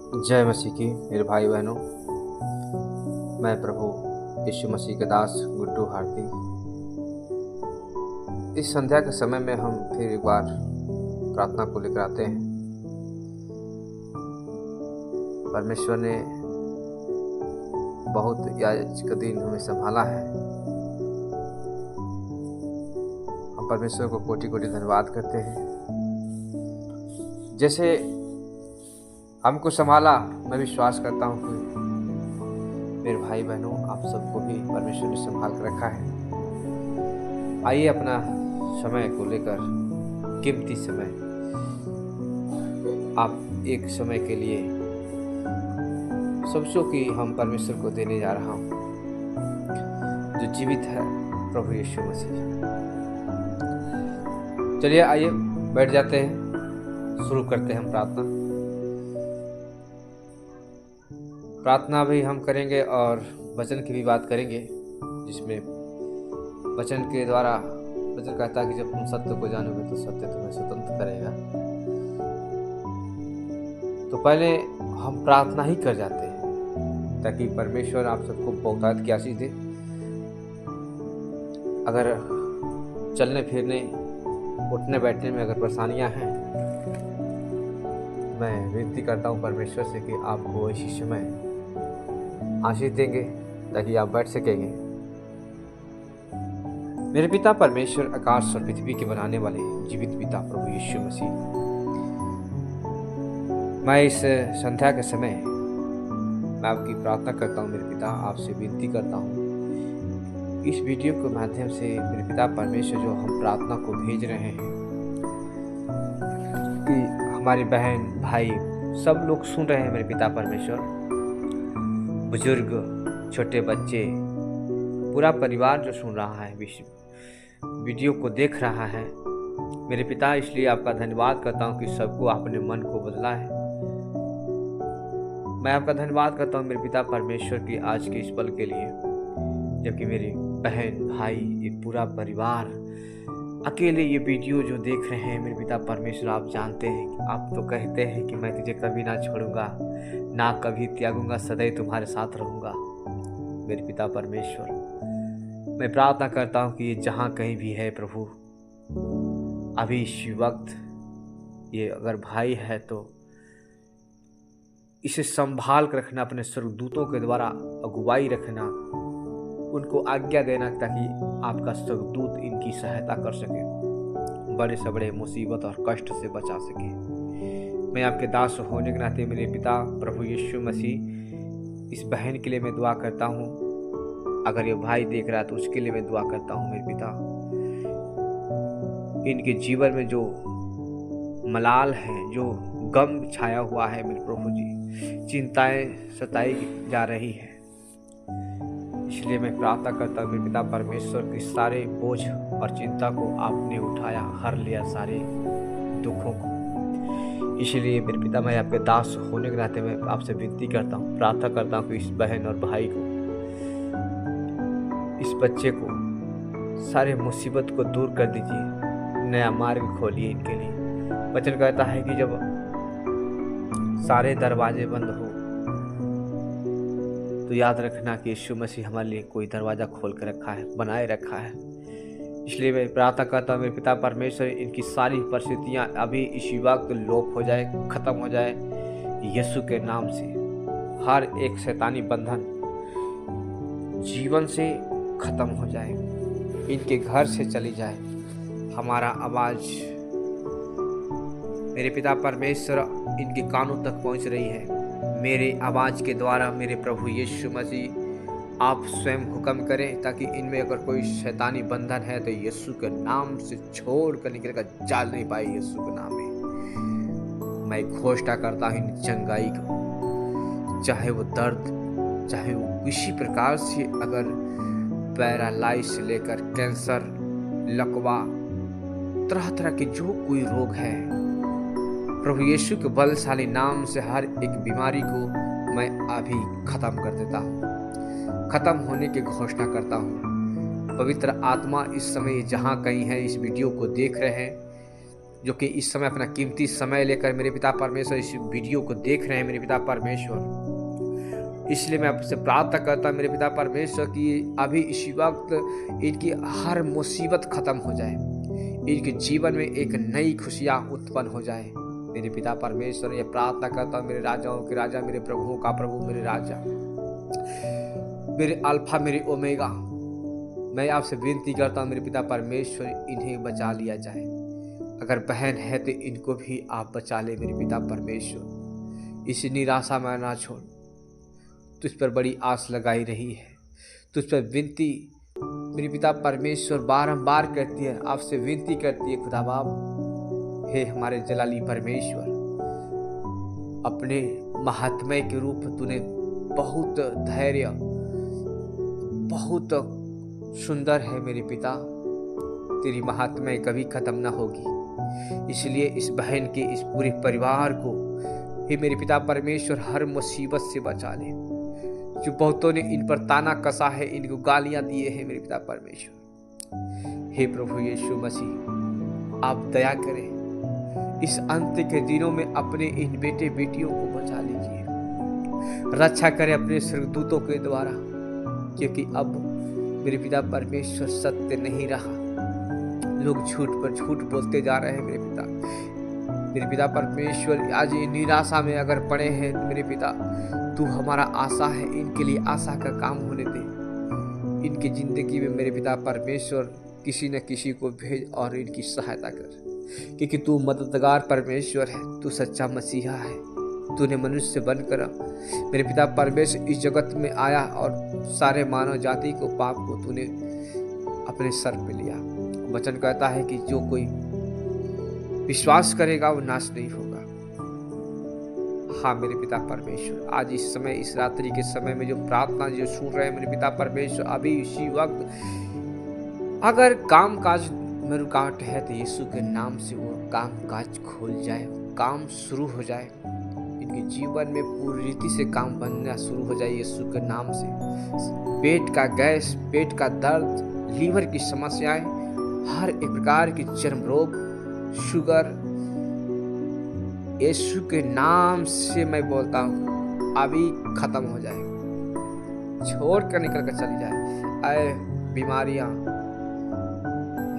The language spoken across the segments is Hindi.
जय मसीह की मेरे भाई बहनों। मैं प्रभु यीशु मसीह के दास गुड्डू हार्दी। इस संध्या के समय में हम फिर एक बार प्रार्थना को लेकर आते हैं। परमेश्वर ने बहुत आज का दिन हमें संभाला है। हम परमेश्वर को कोटि कोटि धन्यवाद करते हैं। जैसे हमको संभाला, मैं विश्वास करता हूँ कि मेरे भाई बहनों आप सबको भी परमेश्वर ने संभाल कर रखा है। आइए अपना समय को लेकर, कीमती समय, आप एक समय के लिए सोचो कि हम परमेश्वर को देने जा रहा हूँ जो जीवित है, प्रभु यीशु मसीह। चलिए आइए बैठ जाते हैं, शुरू करते हैं हम प्रार्थना भी हम करेंगे और वचन की भी बात करेंगे, जिसमें वचन के द्वारा वचन कहता है कि जब तुम सत्य को जानोगे तो सत्य तुम्हें स्वतंत्र करेगा। तो पहले हम प्रार्थना ही कर जाते हैं ताकि परमेश्वर आप सबको बहुतायत की आशीष दे। अगर चलने फिरने, उठने बैठने में अगर परेशानियां हैं, मैं विनती करता हूँ परमेश्वर से कि आपको इसी समय आशीष देंगे ताकि आप बैठ सकेंगे। मेरे पिता परमेश्वर, आकाश और पृथ्वी के बनाने वाले जीवित पिता प्रभु यीशु मसीह, मैं इस संध्या के समय मैं आपकी प्रार्थना करता हूँ। मेरे पिता आपसे विनती करता हूँ, इस वीडियो के माध्यम से मेरे पिता परमेश्वर जो हम प्रार्थना को भेज रहे हैं कि हमारे बहन भाई सब लोग सुन रहे हैं। मेरे पिता परमेश्वर, बुजुर्ग, छोटे बच्चे, पूरा परिवार जो सुन रहा है, वीडियो को देख रहा है, मेरे पिता इसलिए आपका धन्यवाद करता हूँ कि सबको आपने मन को बदला है। मैं आपका धन्यवाद करता हूँ मेरे पिता परमेश्वर की आज के इस पल के लिए, जबकि मेरे बहन भाई, ये पूरा परिवार अकेले ये वीडियो जो देख रहे हैं। मेरे पिता परमेश्वर, आप जानते हैं, आप तो कहते हैं कि मैं तुझे कभी ना छोड़ूंगा, ना कभी त्यागूंगा, सदैव तुम्हारे साथ रहूंगा। मेरे पिता परमेश्वर, मैं प्रार्थना करता हूँ कि ये जहाँ कहीं भी है प्रभु, अभी इस वक्त ये अगर भाई है तो इसे संभाल कर रखना, अपने स्वर्गदूतों के द्वारा अगुवाई रखना, उनको आज्ञा देना ताकि आपका स्वर्गदूत इनकी सहायता कर सके, बड़े से बड़े मुसीबत और कष्ट से बचा सके। मैं आपके दास होने के नाते मेरे पिता प्रभु यीशु मसीह, इस बहन के लिए मैं दुआ करता हूँ। अगर ये भाई देख रहा है तो उसके लिए मैं दुआ करता हूँ। मेरे पिता, इनके जीवन में जो मलाल है, जो गम छाया हुआ है, मेरे प्रभु जी, चिंताएं सताई जा रही है, इसलिए मैं प्रार्थना करता हूँ मेरे पिता परमेश्वर के सारे बोझ और चिंता को आपने उठाया, हर लिया सारे दुखों को। इसलिए मेरे पिता, मैं आपके दास होने के नाते मैं आपसे विनती करता हूँ, प्रार्थना करता हूँ कि इस बहन और भाई को, इस बच्चे को, सारे मुसीबत को दूर कर दीजिए, नया मार्ग खोलिए इनके लिए। वचन कहता है कि जब सारे दरवाजे बंद हो तो याद रखना कि यीशु मसीह हमारे लिए कोई दरवाज़ा खोल कर रखा है, बनाए रखा है। इसलिए मैं प्रार्थना करता हूँ मेरे पिता परमेश्वर, इनकी सारी परिस्थितियाँ अभी इसी वक्त लोप हो जाए, ख़त्म हो जाए यीशु के नाम से। हर एक शैतानी बंधन जीवन से ख़त्म हो जाए, इनके घर से चली जाए। हमारा आवाज़ मेरे पिता परमेश्वर इनके कानों तक पहुँच रही है। मेरे आवाज़ के द्वारा मेरे प्रभु यीशु मसीह आप स्वयं हुक्म करें ताकि इनमें अगर कोई शैतानी बंधन है तो यीशु के नाम से छोड़ कर निकलेगा, जाल नहीं पाए यीशु के नाम में। मैं घोषणा करता हूँ इन चंगाई को, चाहे वो दर्द, चाहे वो किसी प्रकार से, अगर पैरालाइज से लेकर कैंसर, लकवा, तरह तरह के जो कोई रोग है, प्रभु यीशु के बलशाली नाम से हर एक बीमारी को मैं अभी खत्म कर देता हूँ, खत्म होने की घोषणा करता हूँ। पवित्र आत्मा इस समय जहाँ कहीं है, इस वीडियो को देख रहे हैं, जो कि इस समय अपना कीमती समय लेकर मेरे पिता परमेश्वर इस वीडियो को देख रहे हैं मेरे पिता परमेश्वर। इसलिए मैं आपसे प्रार्थना करता हूँ मेरे पिता परमेश्वर कि अभी इसी वक्त इनकी हर मुसीबत खत्म हो जाए, इनके जीवन में एक नई खुशियाँ उत्पन्न हो जाए मेरे पिता परमेश्वर। ये प्रार्थना करता हूँ मेरे राजाओं के राजा, मेरे प्रभुओं का प्रभु, मेरे राजा, मेरे अल्फा, मेरे ओमेगा। मैं आपसे विनती करता हूँ मेरे पिता परमेश्वर, इन्हें बचा लिया जाए। अगर बहन है तो इनको भी आप बचा ले मेरे पिता परमेश्वर। इस निराशा में ना छोड़, तुझ पर बड़ी आस लगाई रही है, तुझ पर विनती मेरे पिता परमेश्वर बारंबार करती है, आपसे विनती करती है खुदा बाप। हे हमारे जलाली परमेश्वर, अपने महात्म्य के रूप तूने बहुत धैर्य, बहुत सुंदर है मेरे पिता, तेरी महात्म्य कभी खत्म ना होगी। इसलिए इस बहन के, इस पूरे परिवार को हे मेरे पिता परमेश्वर हर मुसीबत से बचा ले। जो बहुतों ने इन पर ताना कसा है, इनको गालियां दिए हैं मेरे पिता परमेश्वर, हे प्रभु यीशु मसीह आप दया करें, इस अंत के दिनों में अपने इन बेटे बेटियों को बचा लीजिए, रक्षा करें अपने स्वर्गदूतों के द्वारा, क्योंकि अब मेरे पिता परमेश्वर सत्य नहीं रहा, लोग झूठ पर झूठ बोलते जा रहे हैं मेरे पिता परमेश्वर। आज ये निराशा में अगर पड़े हैं मेरे पिता, तू हमारा आशा है, इनके लिए आशा का काम होने दे। इनकी जिंदगी में मेरे पिता परमेश्वर किसी न किसी को भेज और इनकी सहायता कर, क्योंकि तू मददगार परमेश्वर है, तू सच्चा मसीहा है। तूने मनुष्य बनकर मेरे पिता परमेश्वर इस जगत में आया और सारे मानव जाति को, पाप को तूने अपने सर पे लिया। वचन कहता है कि जो कोई विश्वास करेगा वो नाश नहीं होगा। हाँ मेरे पिता परमेश्वर, आज इस समय, इस रात्रि के समय में जो प्रार्थना जो सुन रहे हैं मेरे पिता परमेश्वर, अभी इसी वक्त अगर काम काज में रुकावट है तो यीशु के नाम से वो काम काज खुल जाए, काम शुरू हो जाए, इनके जीवन में पूरी रीति से काम बनना शुरू हो जाए यीशु के नाम से। पेट का गैस, पेट का दर्द, लीवर की समस्याएं, हर एक प्रकार की चर्म रोग, शुगर, यीशु के नाम से मैं बोलता हूँ अभी खत्म हो जाए, छोड़ कर निकल कर चली जाए। आए बीमारियां,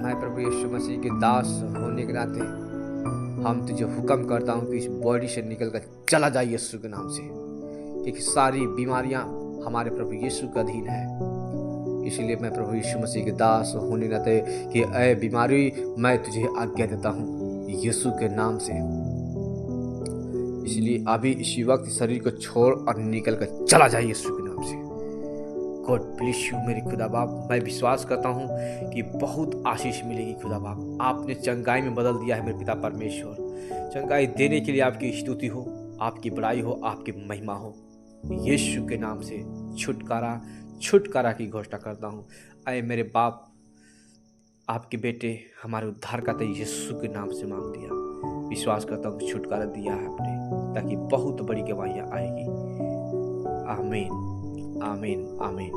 मैं प्रभु यीशु मसीह के दास होने के नाते हम तुझे हुक्म करता हूँ कि इस बॉडी से निकल कर चला जाए यीशु के नाम से, क्योंकि सारी बीमारियां हमारे प्रभु यीशु के अधीन है। इसलिए मैं प्रभु यीशु मसीह के दास होने के नाते कि ऐ बीमारी, मैं तुझे आज्ञा देता हूँ यीशु के नाम से। इसलिए अभी इसी वक्त शरीर को छोड़ और निकल कर चला जाए यीशु के नाम से। गॉड ब्लेस यू मेरे खुदा बाप। मैं विश्वास करता हूँ कि बहुत आशीष मिलेगी खुदा बाप। आपने चंगाई में बदल दिया है मेरे पिता परमेश्वर। चंगाई देने के लिए आपकी स्तुति हो, आपकी बड़ाई हो, आपकी महिमा हो। यीशु के नाम से छुटकारा, छुटकारा की घोषणा करता हूँ। आए मेरे बाप, आपके बेटे हमारे उद्धार का यीशु के नाम से मांग दिया। विश्वास करता हूँ छुटकारा दिया है आपने, ताकि बहुत बड़ी गवाहियाँ आएगी। आमीन, आमीन, आमीन।